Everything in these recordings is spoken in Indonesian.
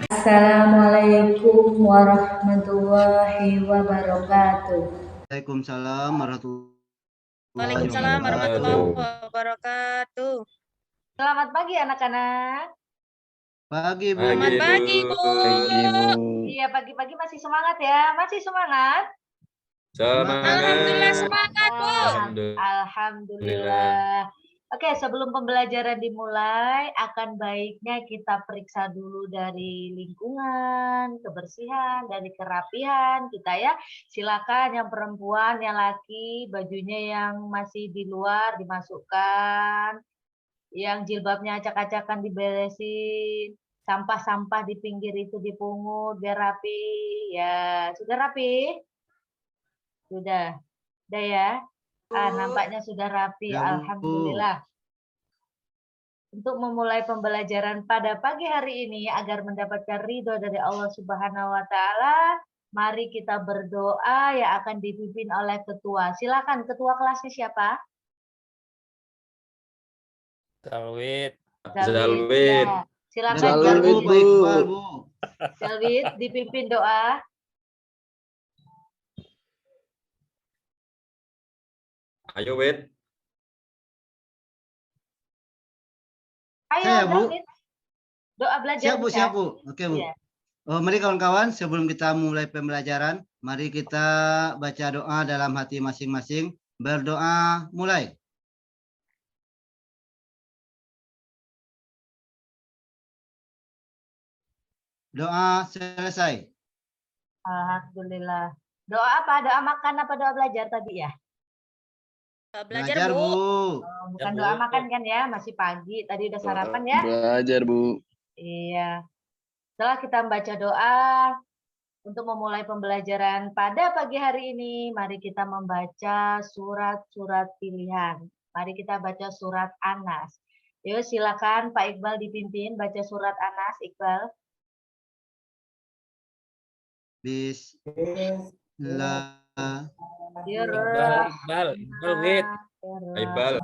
Assalamualaikum warahmatullahi wabarakatuh. Waalaikumsalam warahmatullahi Waalaikumsalam warahmatullahi wabarakatuh. wabarakatuh. Selamat pagi anak-anak. Pagi, Bu. Selamat pagi, Bu. Pagi, Bu. Iya, pagi-pagi masih semangat ya? Masih semangat? Alhamdulillah semangat, Bu. Alhamdulillah. Oke, sebelum pembelajaran dimulai, akan baiknya kita periksa dulu dari lingkungan, kebersihan, dari kerapihan kita ya. Silakan yang perempuan, yang laki, bajunya yang masih di luar dimasukkan. Yang jilbabnya acak-acakan diberesin. Sampah-sampah di pinggir itu dipungut biar rapi. Ya, sudah rapi? Sudah. Sudah ya? Nampaknya sudah rapi. Ya, Bu. Alhamdulillah. Untuk memulai pembelajaran pada pagi hari ini agar mendapatkan ridho dari Allah Subhanahu wa taala, mari kita berdoa yang akan dipimpin oleh ketua. Silakan, ketua kelasnya siapa? Salwit. Zalwit. Ya. Silakan Zalwit, Zalwit. Bu. Iqbal, Bu. Zalwit dipimpin doa. Ayo, Wit. Ayo Saya, Bu. Zalwit. Doa belajar. Siap, Bu, kita. siap, Bu. Oke, Bu. Iya. Mari kawan-kawan, sebelum kita mulai pembelajaran, mari kita baca doa dalam hati masing-masing. Berdoa, mulai. Doa selesai. Alhamdulillah. Doa apa? Doa makan apa doa belajar tadi ya? Belajar, Bu. Bukan doa makan kan ya? Masih pagi. Tadi udah sarapan ya? Belajar, Bu. Iya. Setelah kita membaca doa untuk memulai pembelajaran pada pagi hari ini, mari kita membaca surat-surat pilihan. Mari kita baca surat Anas. Yuk silakan Pak Iqbal dipimpin baca surat Anas. Iqbal. Bismillah. Iqbal, Wit. Iqbal.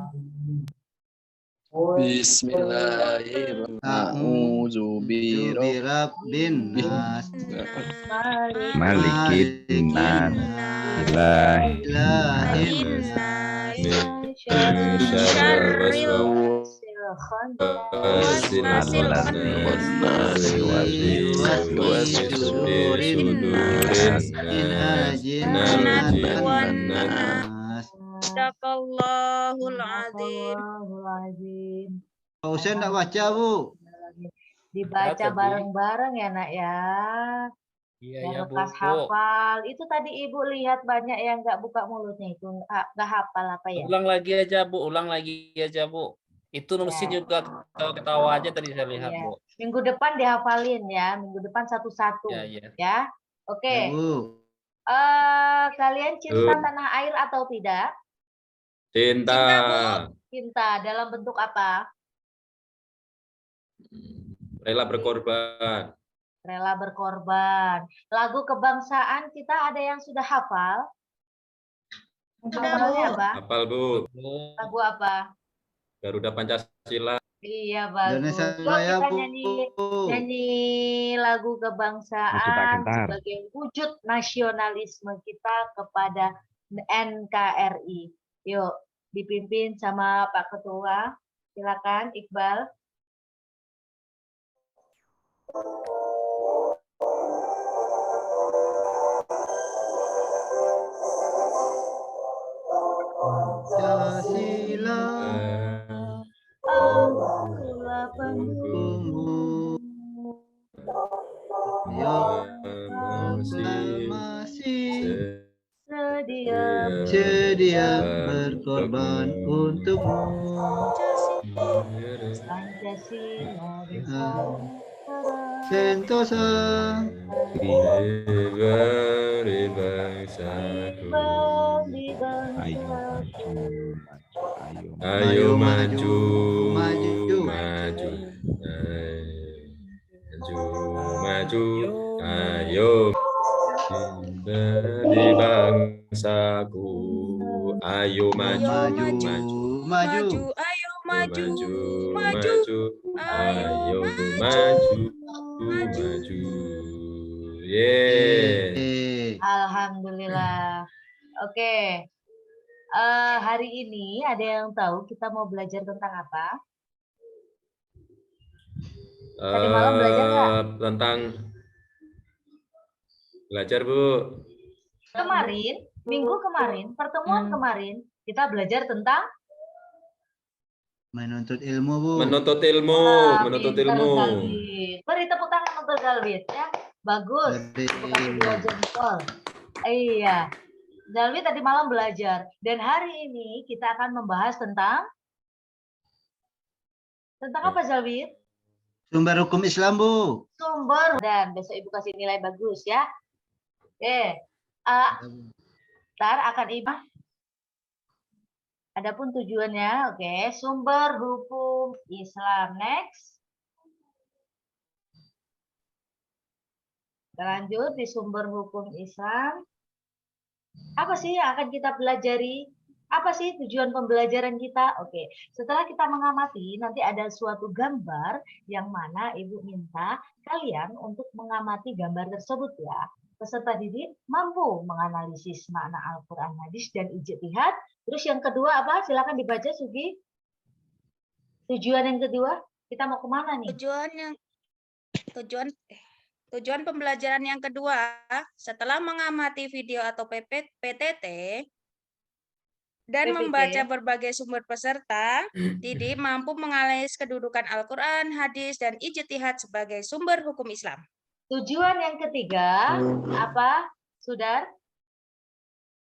Bismillahirrahmanirrahim. A'udzu Birabbin nas. Malikin nas. Ilahin Sadaqallahul azim. Pak Husain enggak baca, Bu? Dibaca bareng-bareng ya, Nak ya. Iya, Yang ya, Bu. lekas hafal. Itu tadi Ibu lihat banyak yang nggak buka mulutnya itu. Nggak hafal apa ya? Ulang lagi aja, Bu. Itu nulisin juga ketawa aja tadi saya lihat, Iya. Bu. Minggu depan dihafalin ya. Minggu depan satu-satu. Iya. Ya. Oke. Ya, Bu. Kalian cinta tanah air atau tidak? Cinta. Cinta dalam bentuk apa? Rela berkorban. Rela berkorban. Lagu kebangsaan kita ada yang sudah hafal? Hafalnya apa? Hafal, Bu. Lagu apa? Garuda Pancasila. Iya, bagus. Indonesia Yuk Raya, kita Bu. nyanyi lagu kebangsaan sebagai wujud nasionalisme kita kepada NKRI. Yuk, dipimpin sama Pak Ketua. Silakan, Iqbal. Pancasila Akulah pendukungmu yang masih sedia berkorban untukmu. Pancasila Sentosa Beri bangsaku. Ayo maju. Ayo dari bangsaku. Ayo maju. Ayo maju. Ayo maju. Oke. Hari ini ada yang tahu kita mau belajar tentang apa? Tadi malam belajar nggak? Tentang belajar, Bu. Kemarin, minggu kemarin, pertemuan kemarin, kita belajar tentang Menuntut ilmu, Bu. Menuntut ilmu, Wah, menuntut pinter, ilmu. Galvin. Beri tepuk tangan untuk Galvin ya. Bagus. Beri. Aku kasih 2 jempol. Iya. Galvin tadi malam belajar dan hari ini kita akan membahas tentang apa, Galvin? Sumber hukum Islam, Bu. Sumber, dan besok Ibu kasih nilai bagus ya. Oke. Ntar akan Ibu. Adapun tujuannya, oke, sumber hukum Islam. Next. Kita lanjut di sumber hukum Islam. Apa sih yang akan kita pelajari? Apa sih tujuan pembelajaran kita? Oke, setelah kita mengamati, nanti ada suatu gambar yang mana Ibu minta kalian untuk mengamati gambar tersebut ya. Peserta didik mampu menganalisis makna Al-Quran, hadis, dan ijtihad. Terus yang kedua apa? Silakan dibaca, Sugi. Tujuan yang kedua, kita mau kemana nih? Tujuan pembelajaran yang kedua, setelah mengamati video atau PTT dan PPT. membaca berbagai sumber peserta, didik mampu menganalisis kedudukan Al-Quran, hadis, dan ijtihad sebagai sumber hukum Islam. Tujuan yang ketiga, apa, Sudar?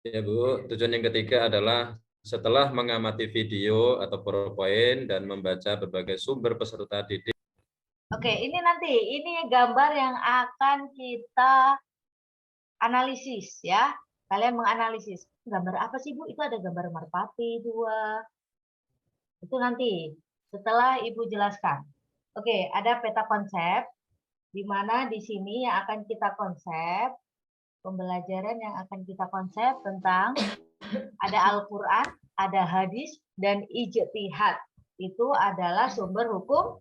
Ya, Bu. Tujuan yang ketiga adalah setelah mengamati video atau PowerPoint dan membaca berbagai sumber peserta didik. Oke, ini gambar yang akan kita analisis ya. Kalian menganalisis. Gambar apa sih, Bu? Itu ada gambar merpati 2. Itu nanti setelah Ibu jelaskan. Oke, ada peta konsep di mana di sini yang akan kita konsep, pembelajaran yang akan kita konsep tentang ada Al-Quran, ada hadis, dan ijtihad. Itu adalah sumber hukum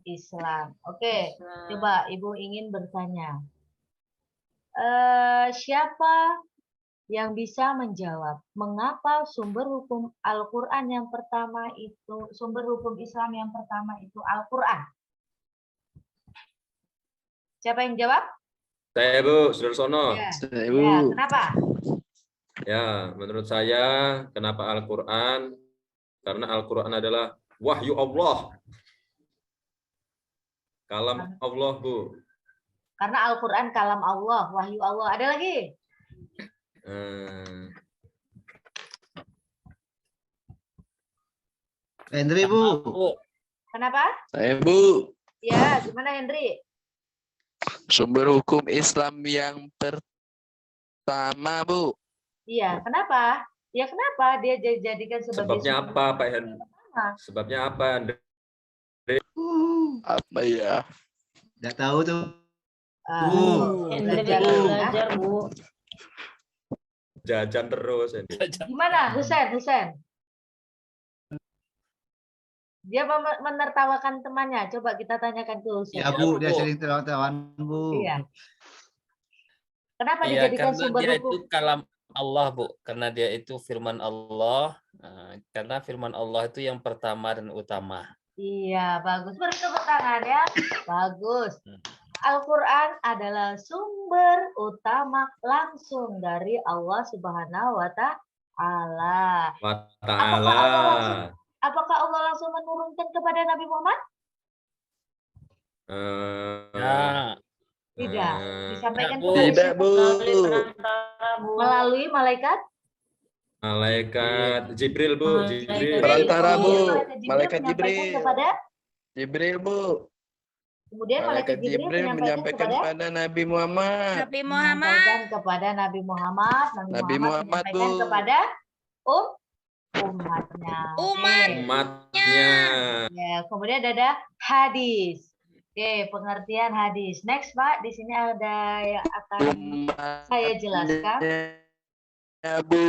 Islam. Oke, coba Ibu ingin bertanya. Siapa yang bisa menjawab mengapa sumber hukum Al-Quran yang pertama itu, sumber hukum Islam yang pertama itu Al-Quran? Siapa yang jawab? Saya, Bu, Sudarsono. Ya. Saya, Ya, Bu. kenapa? Ya, menurut saya kenapa Al-Quran? Karena Al-Quran adalah wahyu Allah. Kalam Allah, Bu. Karena Al-Quran kalam Allah, wahyu Allah. Ada lagi? Hendri, Bu. Kenapa? Saya, Bu. Ya, gimana Hendri? Sumber hukum Islam yang pertama, Bu. Iya, kenapa? Ya kenapa dia dijadikan sebagai Sebabnya sumber apa, hukum Pak Islam Hen? yang pertama? Sebabnya apa, Andre? Apa ya? Nggak tahu tuh. Belajar, Bu. Jajan terus. Gimana, Husen? Dia menertawakan temannya. Coba kita tanyakan ke Husen. Ya, Bu, dia sering tertawan, Bu. Iya. Kenapa Iya, dijadikan karena sumber dia hukum? itu kalam Allah, Bu. Karena dia itu firman Allah. Karena firman Allah itu yang pertama dan utama. Iya, bagus. Beri tepuk tangan ya. Bagus. Al-Quran adalah sumber utama langsung dari Allah Subhanahu wa Ta'ala. Apakah Allah langsung menurunkan kepada Nabi Muhammad? Tidak. Disampaikan Tidak, Bu. melalui malaikat? Malaikat Jibril, Bu. Jibril. Perantara, Bu. Malaikat Jibril. kepada? Jibril, Bu. Kemudian Malaikat Jibril menyampaikan kepada Nabi Muhammad. Menyampaikan kepada Nabi Muhammad. Nabi Muhammad, menyampaikan Bu. kepada umatnya. Umatnya. Ya, kemudian ada hadis. Oke, pengertian hadis. Next, Pak. Di sini ada yang akan saya jelaskan. Bu.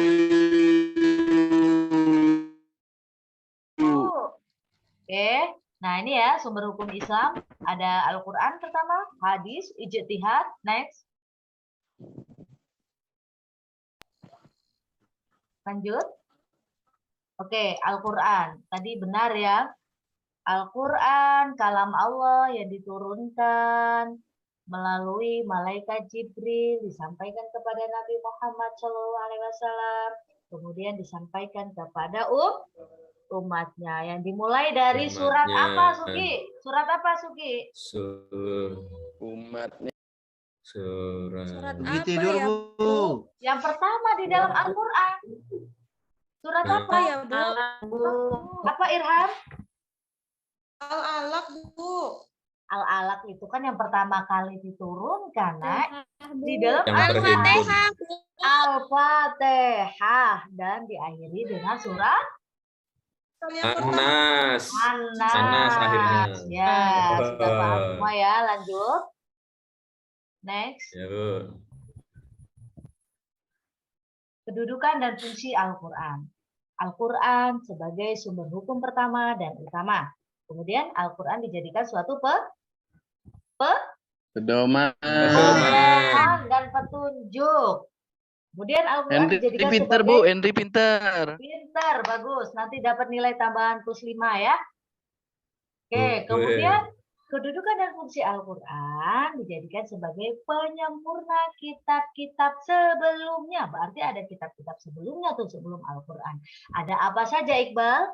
Oke. Nah, ini ya sumber hukum Islam. Ada Al-Quran pertama, hadis, ijtihad. Next. Lanjut. Oke, Al-Quran. Tadi benar ya. Al-Quran, kalam Allah yang diturunkan melalui malaikat Jibril, disampaikan kepada Nabi Muhammad SAW, kemudian disampaikan kepada umatnya. Yang dimulai dari surat Umatnya. apa, Sugi? Surat apa, Sugi? Umatnya. Surat Sugi apa tidur, ya, Bu. Yang pertama di dalam Al-Quran. Surat apa? Apa ya, Bu? Apa, Irham? Al-Alaq, Bu. Al-Alaq itu kan yang pertama kali diturunkan, Nak. Di dalam Yang terhimpun. Al-Fatihah, Bu. Al-Fatihah dan diakhiri dengan surat Anas. Anas. Anas akhirnya. Ya, sudah paham semua ya. Lanjut. Next. Ya, Bu. Kedudukan dan fungsi Al-Quran. Al-Quran sebagai sumber hukum pertama dan utama. Kemudian Al-Quran dijadikan suatu Pedoman. pedoman dan petunjuk. Kemudian Al-Quran Henry dijadikan pinter, sebagai Bu. Henry pinter. pintar, bagus. Nanti dapat nilai tambahan plus 5 ya. Oke, Oke. kemudian kedudukan dan fungsi Al-Quran dijadikan sebagai penyempurna kitab-kitab sebelumnya. Berarti ada kitab-kitab sebelumnya tuh sebelum Al-Quran. Ada apa saja, Iqbal?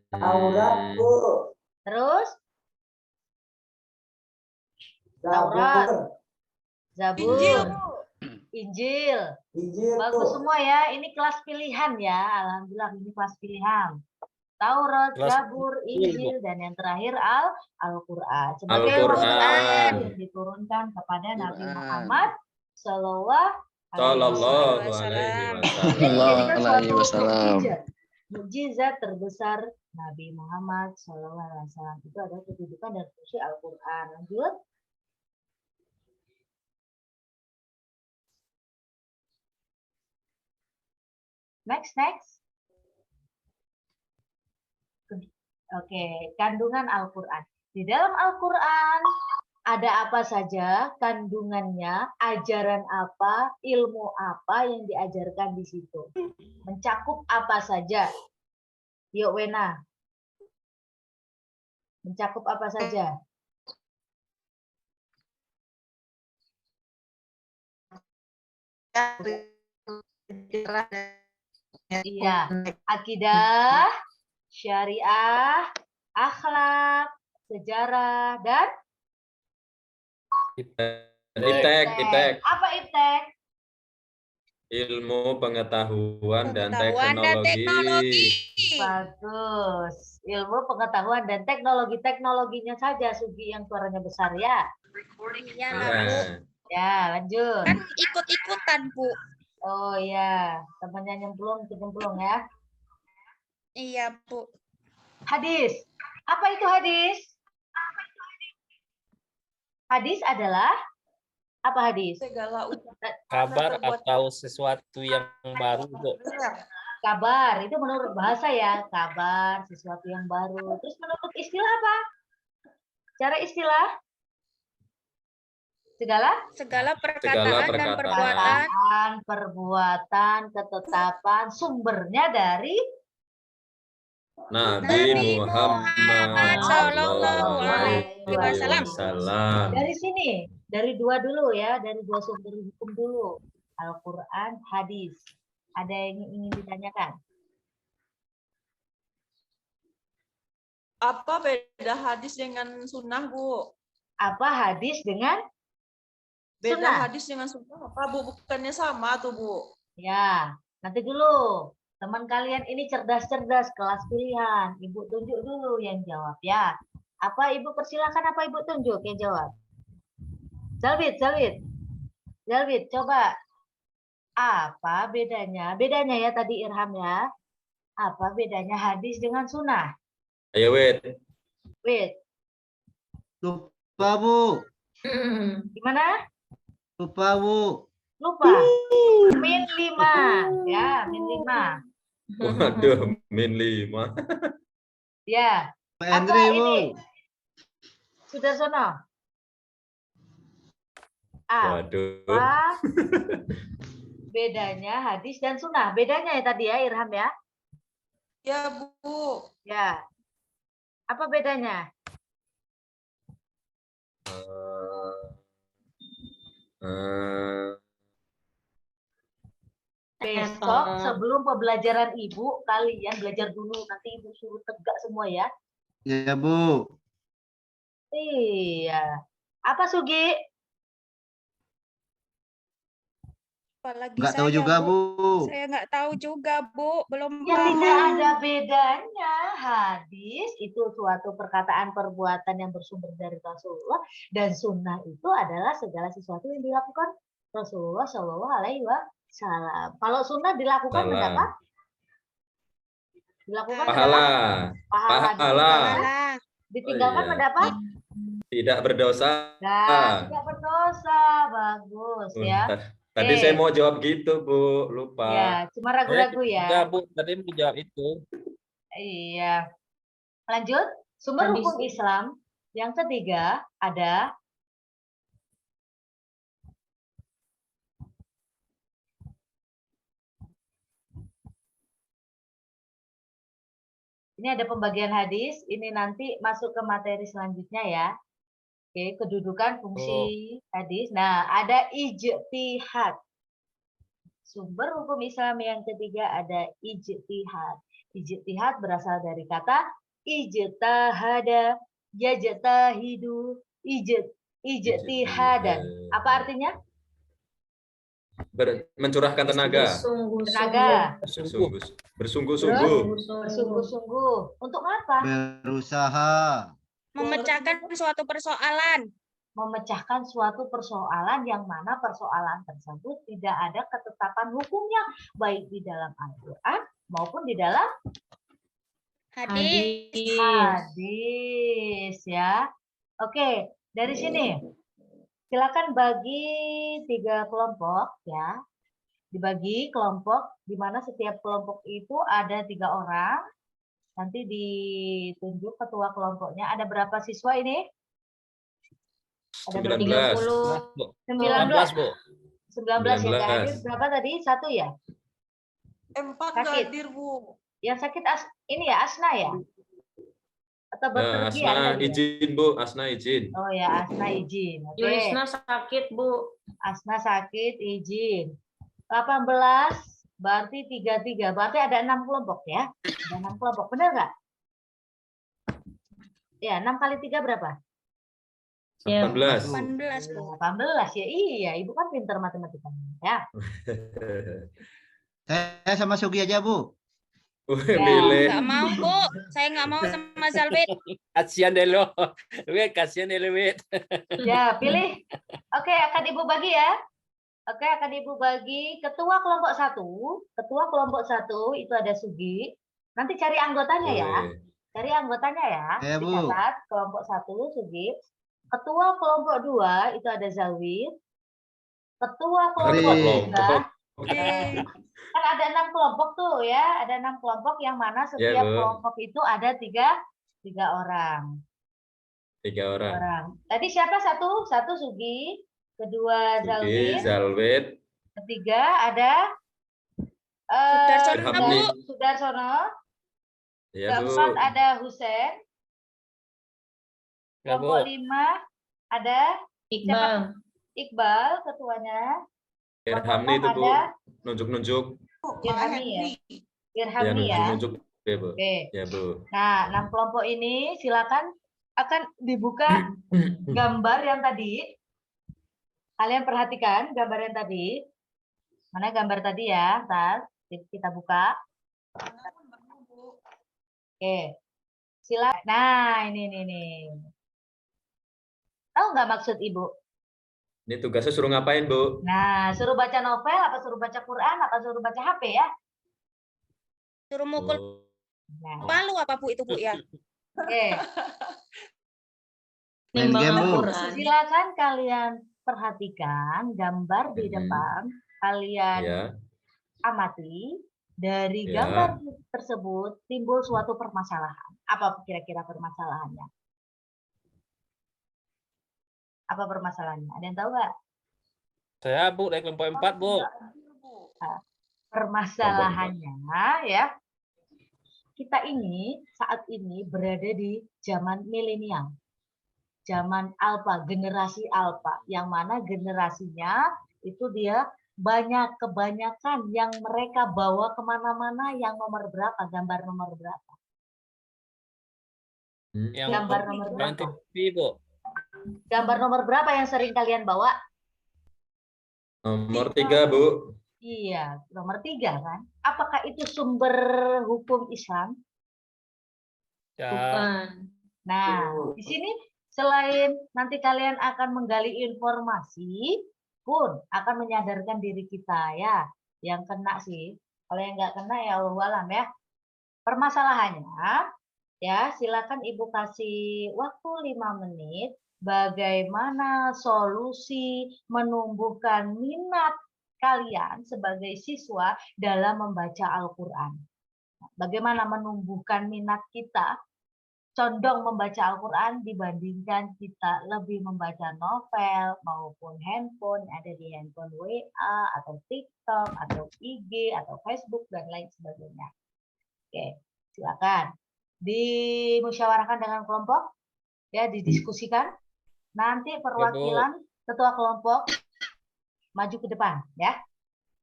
Taurat, Bu. Terus? Taurat, Zabur, Injil. Injil. Injil, Bagus Bu. semua ya. Ini kelas pilihan ya. Alhamdulillah ini kelas pilihan. Taurat, Kelas Zabur, Injil, dan yang terakhir Al-Quran. Sebagai Al-Quran. Quran yang diturunkan kepada Nabi Quran. Muhammad Sallallahu Sallallahu Wasallam. alaihi Ini wasallam. dijadikan Alaihi suatu wasallam. mukjizat terbesar Nabi Muhammad SAW. Itu adalah kedudukan dan fungsi Al-Quran. Lanjut. Next. Oke, kandungan Al-Quran. Di dalam Al-Quran ada apa saja kandungannya, ajaran apa, ilmu apa yang diajarkan di situ. Mencakup apa saja. Yuk, Wena. Mencakup apa saja? Iya, akidah, syariah, akhlak, sejarah, dan Iptek. Apa iptek? Ilmu pengetahuan dan Pengetahuan dan teknologi. Bagus. Ilmu pengetahuan dan teknologi. Teknologinya saja, Sugi, yang suaranya besar ya. Iya, Bu. Ya. Ya, lanjut. Kan ikut-ikutan, Bu. Oh ya, temannya nyemplung ya. Iya, Bu. Hadis. Apa itu hadis? Hadis adalah apa hadis? Segala Kabar atau sesuatu yang baru, Bu. Kabar, itu menurut bahasa ya. Kabar, sesuatu yang baru. Terus menurut istilah apa? Cara istilah? Segala perkataan dan perbuatan Perbuatan, ketetapan, sumbernya dari Nabi Muhammad Sallallahu Alaihi Wasallam. Dari sini, dari dua dulu ya, dari dua sumber hukum dulu. Al-Quran, hadis. Ada yang ingin ditanyakan? Apa beda hadis dengan sunnah, Bu? Apa hadis dengan Beda sunnah? hadis dengan sunnah apa, Bu? Bukannya sama tuh, Bu? Ya, nanti dulu. Teman kalian ini cerdas-cerdas, kelas pilihan. Ibu tunjuk dulu yang jawab ya. Apa Ibu persilahkan, apa Ibu tunjuk yang jawab? Zalwit, coba. Apa bedanya? Bedanya ya tadi Irham ya. Apa bedanya hadis dengan sunnah? Ayo, Wait, Lupa, Bu. gimana? Lupa, Bu. Lupa. Min 5. Ya, min 5. Waduh, min 5. Ya. Pak Apa Henry, Bu. ini? Sudarsono. Waduh. Apa bedanya hadis dan sunnah? Bedanya ya tadi ya, Irham ya? Ya, Bu. Ya. Apa bedanya? Besok sebelum pembelajaran Ibu, kalian belajar dulu. Nanti Ibu suruh tegak semua ya. Ya, Bu. Iya. Apa Sugi? Apalagi Nggak tahu saya, juga, Bu. Saya nggak tahu juga, Bu. Belum Ya paham. tidak ada bedanya. Hadis itu suatu perkataan perbuatan yang bersumber dari Rasulullah, dan sunnah itu adalah segala sesuatu yang dilakukan Rasulullah Shallallahu Alaihi Wasallam. Kalau sunnah dilakukan Salah. mendapat dilakukan Pahala. pahala. Pahala. Salah. Ditinggalkan Oh, iya. mendapat Tidak berdosa. nah, tidak berdosa. Bagus ya. Tadi saya mau jawab gitu, Bu. Lupa. Ya, cuma ragu-ragu ya. Enggak, Bu. Tadi mau jawab itu. Iya. Lanjut, sumber hukum Islam yang ketiga ada ini ada pembagian hadis, ini nanti masuk ke materi selanjutnya ya. Oke, kedudukan fungsi hadis. Nah, ada ijtihad. Sumber hukum Islam yang ketiga ada ijtihad. Ijtihad berasal dari kata ijtahada, yajtahidu, ijtihadan. Apa artinya? Mencurahkan tenaga. Tenaga. Bersungguh-sungguh. Bersungguh-sungguh. Untuk apa? Berusaha. Memecahkan suatu persoalan. Memecahkan suatu persoalan yang mana persoalan tersebut tidak ada ketetapan hukumnya, baik di dalam Al-Quran maupun di dalam hadis ya. Oke, dari sini silakan bagi 3 kelompok ya. Dibagi kelompok di mana setiap kelompok itu ada 3 orang. Nanti ditunjuk ketua kelompoknya. Ada berapa siswa ini? Ada 19. 19, Bu. 19 yang nggak hadir. Berapa tadi? 1 ya? 4 Sakit. nggak hadir, Bu. Yang sakit ini ya Asna ya? Atau Ya, berpergian Asna tadi ya? izin, Bu. Asna izin. Oh ya, Asna izin. Oke. Yulisna sakit, Bu. Asna sakit izin. 18 berarti 33. Berarti ada 6 kelompok ya? Ada 6 kelompok. Benar nggak? Ya, 6 kali 3 berapa? 18. 18, Bu. 18 ya. Iya, Ibu kan pintar matematika. Ya. Saya sama Sugi aja, Bu. Milih. Nggak mau, Bu. Saya nggak mau sama Zalbit. Kasihan deh lo. Kasihan deh lo, Wit. Ya, pilih. Oke, akan Ibu bagi ya. Oke, akan Ibu bagi ketua kelompok 1. Ketua kelompok 1 itu ada Sugi. Nanti cari anggotanya ya. Cari anggotanya ya. Ya, Bu. Dicatat kelompok 1 Sugi. Ketua kelompok 2 itu ada Zawid. Ketua kelompok 3 kan ada 6 kelompok tuh ya. Ada 6 kelompok yang mana setiap kelompok itu ada 3 orang. 3 orang. Tadi siapa satu? Satu Sugi. Kedua Sugi, Zalwid. Zalwid. Ketiga ada Sudarsono, Bu. Sudarsono. Ya, Bu. Keempat ada Husen. Ya, Bu. Kelompok 5 ada Iqbal. Iqbal ketuanya. Irhamni itu, Bu. Ada Nunjuk-nunjuk. Irhamni ya. Ya, Irhamni ya. nunjuk-nunjuk. Ya, Bu. Oke. Ya, Bu. Nah, 6 kelompok ini silakan akan dibuka gambar yang tadi. Kalian perhatikan gambar yang tadi. Mana gambar tadi ya? Ntar kita buka. Oke. Silakan. Nah, ini nih. Tahu nggak maksud Ibu? Ini tugasnya suruh ngapain, Bu? Nah, suruh baca novel, apa suruh baca Quran, apa suruh baca HP ya? Suruh mukul Nah, palu apa, Bu, itu, Bu, ya? oke. Main game, Bu. Silakan kalian perhatikan gambar di depan, kalian Ya. amati. Dari Ya. gambar tersebut timbul suatu permasalahan. Apa kira-kira permasalahannya? Apa permasalahannya? Ada yang tahu nggak? Saya Bu dari kelompok 4 Bu. Nah, permasalahannya ya, kita ini saat ini berada di zaman milenial, zaman alpha, generasi alpha, yang mana generasinya itu dia kebanyakan yang mereka bawa kemana-mana yang nomor berapa, gambar nomor berapa, Yang gambar nomor yang berapa, TV Bu. gambar nomor berapa yang sering kalian bawa? Nomor 3, Bu. Iya, nomor 3 kan? Apakah itu sumber hukum Islam? Ya, Bukan. Nah, di sini selain nanti kalian akan menggali informasi, pun akan menyadarkan diri kita ya. Yang kena sih, kalau yang nggak kena ya Allahu alam ya. Permasalahannya, ya silakan Ibu kasih waktu 5 menit. Bagaimana solusi menumbuhkan minat kalian sebagai siswa dalam membaca Al-Quran. Bagaimana menumbuhkan minat kita condong membaca Al-Quran dibandingkan kita lebih membaca novel maupun handphone, ada di handphone WA atau TikTok atau IG atau Facebook dan lain sebagainya. Oke, silakan dimusyawarahkan dengan kelompok, ya didiskusikan. Nanti perwakilan ketua kelompok maju ke depan, ya.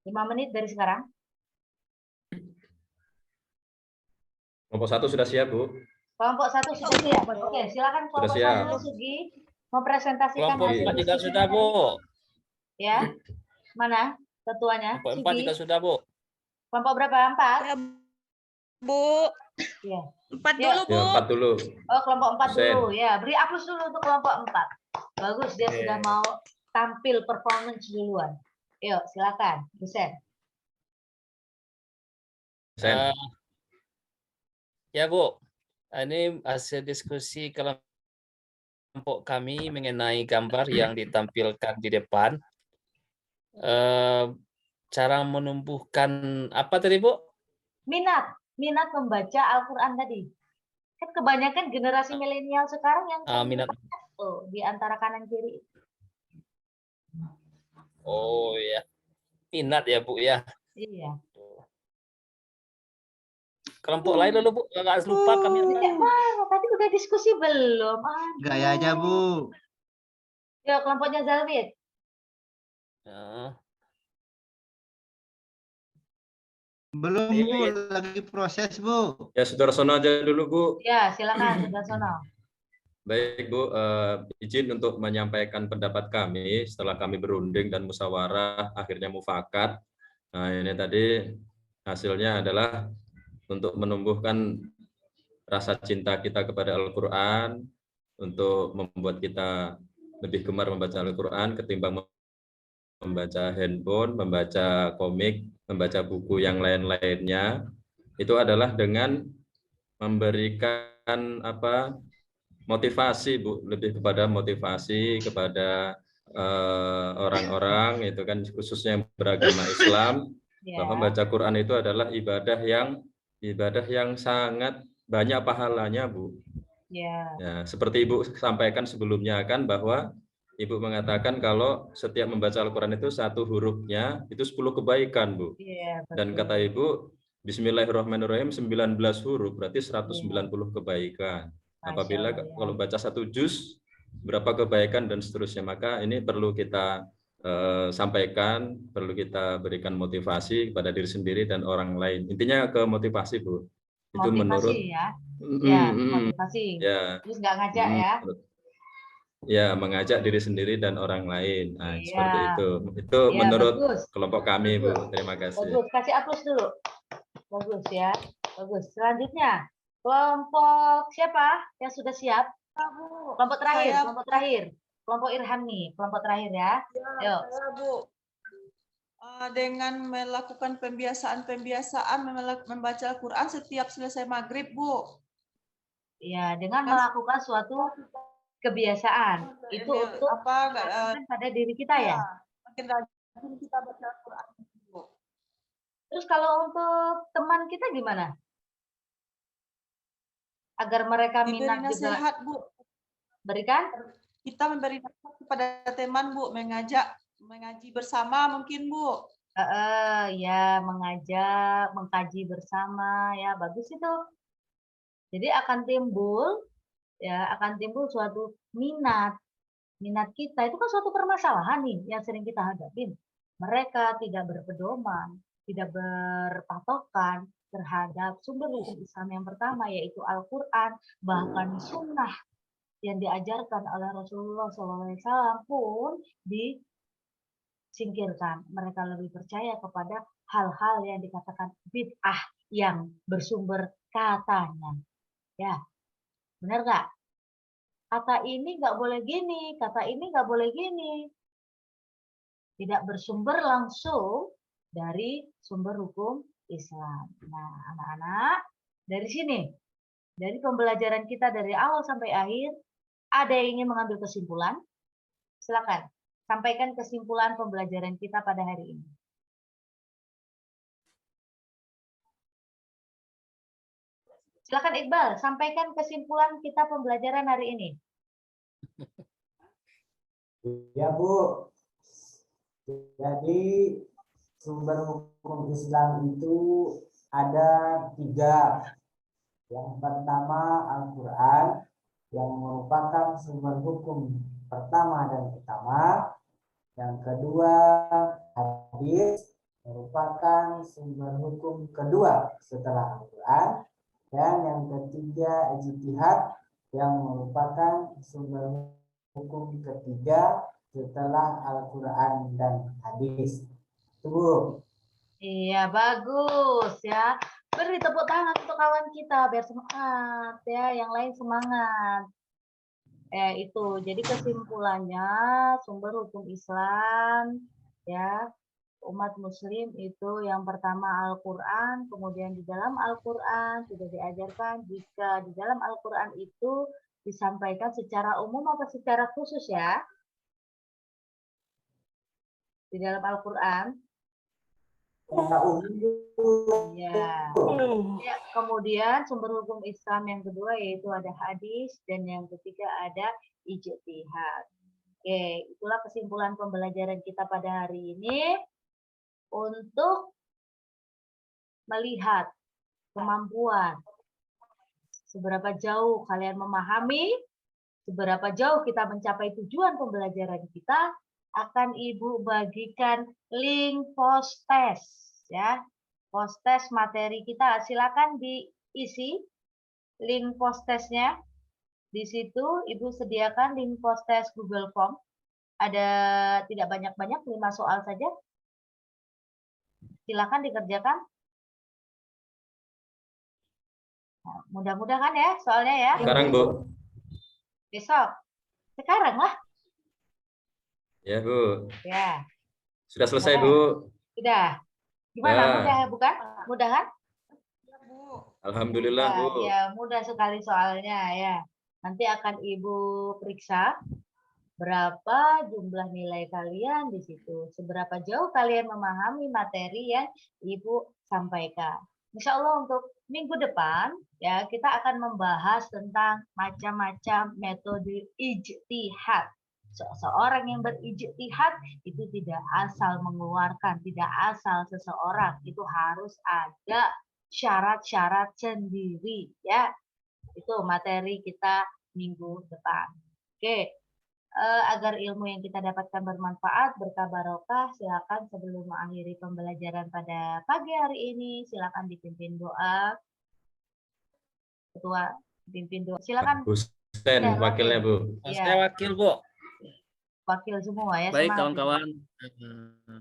5 menit dari sekarang. Kelompok 1 sudah siap, Bu. Kelompok 1 sudah siap. Oke, silakan kelompok siap. 1 Sugi mempresentasikan kelompok hasil 4 juga diskusinya sudah tadi. Bu. Ya, mana ketuanya? Kelompok 4 Sugi. juga sudah Bu. Kelompok berapa? 4? Ya, Bu. Iya. 4 Ya. dulu, Bu. Ya, 4 dulu. Oh, kelompok 4 Sen. dulu. Ya, beri aplaus dulu untuk kelompok 4. Bagus, dia Oke. sudah mau tampil performance duluan. Yuk, silakan, Husen. Sen. Ya Bu, ini hasil diskusi kelompok kami mengenai gambar yang ditampilkan di depan. Cara menumbuhkan apa tadi Bu? Minat membaca Al-Quran tadi. Kan kebanyakan generasi milenial sekarang yang Minat. tuh di antara kanan kiri. Oh ya, minat ya Bu ya. Iya. Kelompok lain dulu Bu, nggak lupa kami. Tidak mana, tadi udah diskusi belum? Aduh. Gayanya, Bu. Yuk, kelompoknya Zalwit. Ya. Belum, Bu. Iya. Lagi proses, Bu. Ya, Sudarsono aja dulu, Bu. Ya, silakan, Sudarsono. Baik, Bu, izin untuk menyampaikan pendapat kami setelah kami berunding dan musyawarah, akhirnya mufakat. Nah, ini tadi hasilnya adalah untuk menumbuhkan rasa cinta kita kepada Al-Quran, untuk membuat kita lebih gemar membaca Al-Quran ketimbang membaca handphone, membaca komik, membaca buku yang lain-lainnya. Itu adalah dengan memberikan motivasi, Bu, lebih kepada motivasi kepada orang-orang itu kan khususnya yang beragama Islam, bahwa membaca Quran itu adalah ibadah yang sangat banyak pahalanya, Bu. Ya, seperti Ibu sampaikan sebelumnya kan bahwa Ibu mengatakan kalau setiap membaca Al-Quran itu satu hurufnya itu 10 kebaikan, Bu. Dan kata Ibu Bismillahirrahmanirrahim 19 huruf berarti 190 kebaikan. Apabila kalau baca 1 juz berapa kebaikan dan seterusnya, maka ini perlu kita sampaikan, perlu kita berikan motivasi kepada diri sendiri dan orang lain. Intinya ke motivasi, Bu. Itu Motivasi menurut ya. Ya, motivasi. Ya. Terus nggak ngajak ya. Ya, mengajak diri sendiri dan orang lain. Nah, Iya. seperti itu. Itu Ya, menurut bagus. kelompok kami, Bu. Terima kasih. Bagus, kasih aplaus dulu. Bagus ya. Bagus. Selanjutnya, kelompok siapa yang sudah siap? Kelompok terakhir, Saya, kelompok terakhir. Kelompok Irham nih, kelompok terakhir ya. Yuk. saya, Bu. Dengan melakukan pembiasaan membaca Al-Quran setiap selesai maghrib, Bu. Ya, dengan melakukan suatu kebiasaan. Itu untuk pada diri kita ya. Makin rajin kita baca Al-Quran, Bu. Terus kalau untuk teman kita gimana? Agar mereka minat juga. Nasihat, Bu. Berikan? Kita memberi nasihat kepada teman, Bu, mengajak mengaji bersama mungkin Bu. Ya, mengajak, mengkaji bersama, ya bagus itu. Jadi akan timbul suatu minat. Minat kita itu kan suatu permasalahan nih yang sering kita hadapin. Mereka tidak berpedoman, tidak berpatokan terhadap sumber hukum Islam yang pertama, yaitu Al-Quran, bahkan sunnah yang diajarkan oleh Rasulullah SAW pun disingkirkan. Mereka lebih percaya kepada hal-hal yang dikatakan bid'ah yang bersumber katanya. Ya, benar nggak? Kata ini nggak boleh gini, kata ini nggak boleh gini. Tidak bersumber langsung dari sumber hukum Islam. Nah, anak-anak, dari sini, dari pembelajaran kita dari awal sampai akhir, ada yang ingin mengambil kesimpulan? Silakan, sampaikan kesimpulan pembelajaran kita pada hari ini. Silakan Iqbal, sampaikan kesimpulan kita pembelajaran hari ini. Ya Bu, jadi sumber hukum Islam itu ada 3. Yang pertama Al-Quran, yang merupakan sumber hukum pertama dan utama. Yang kedua hadis, merupakan sumber hukum kedua setelah Al-Quran. Dan yang ketiga ijtihad, yang merupakan sumber hukum ketiga setelah Al-Quran dan hadis. Itu. Iya, bagus ya. Beri tepuk tangan untuk kawan kita biar semangat ya, yang lain semangat. Itu. Jadi kesimpulannya sumber hukum Islam ya, umat muslim itu yang pertama Al-Quran, kemudian di dalam Al-Quran sudah diajarkan jika di dalam Al-Quran itu disampaikan secara umum atau secara khusus ya? Di dalam Al-Quran. Ya. Ya. Kemudian sumber hukum Islam yang kedua yaitu ada hadis dan yang ketiga ada ijtihad. Oke, itulah kesimpulan pembelajaran kita pada hari ini untuk melihat kemampuan seberapa jauh kalian memahami, seberapa jauh kita mencapai tujuan pembelajaran kita, akan Ibu bagikan link post test ya. Post test materi kita silakan diisi link post testnya. Di situ Ibu sediakan link post test Google Form. Ada tidak banyak-banyak, 5 soal saja. Silakan dikerjakan. Nah, mudah-mudahan ya soalnya ya. Sekarang Bu. Besok. Sekarang lah. Ya Bu. Ya. Sudah selesai Bu. Sudah. Gimana? Ya. Mudah bukan? Mudah kan? Alhamdulillah Bu. Ya, mudah sekali soalnya ya. Nanti akan Ibu periksa berapa jumlah nilai kalian di situ. Seberapa jauh kalian memahami materi yang Ibu sampaikan. Insya Allah untuk minggu depan ya kita akan membahas tentang macam-macam metode ijtihad. Seorang yang berijtihad itu tidak asal mengeluarkan, tidak asal seseorang, itu harus ada syarat-syarat sendiri ya. Itu materi kita minggu depan. Oke. Agar ilmu yang kita dapatkan bermanfaat, berkah barokah, silakan sebelum mengakhiri pembelajaran pada pagi hari ini, silakan dipimpin doa. Ketua pimpin doa. Silakan. Husen, wakilnya Bu. Ya. Saya wakil Bu. Wakil semua ya. Baik kawan-kawan,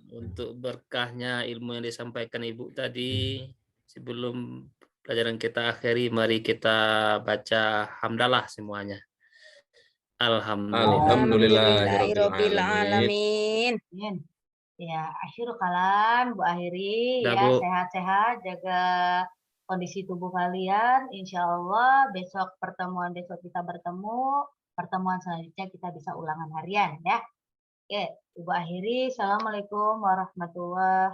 untuk berkahnya ilmu yang disampaikan Ibu tadi, sebelum pelajaran kita akhiri, mari kita baca hamdalah semuanya. Alhamdulillahirabbil alamin. Ya, akhirul kalam Bu akhiri ya, sehat-sehat, jaga kondisi tubuh kalian. Insya Allah besok pertemuan besok kita bertemu, pertemuan selanjutnya kita bisa ulangan harian ya. Oke, Ibu akhiri. Assalamualaikum warahmatullahi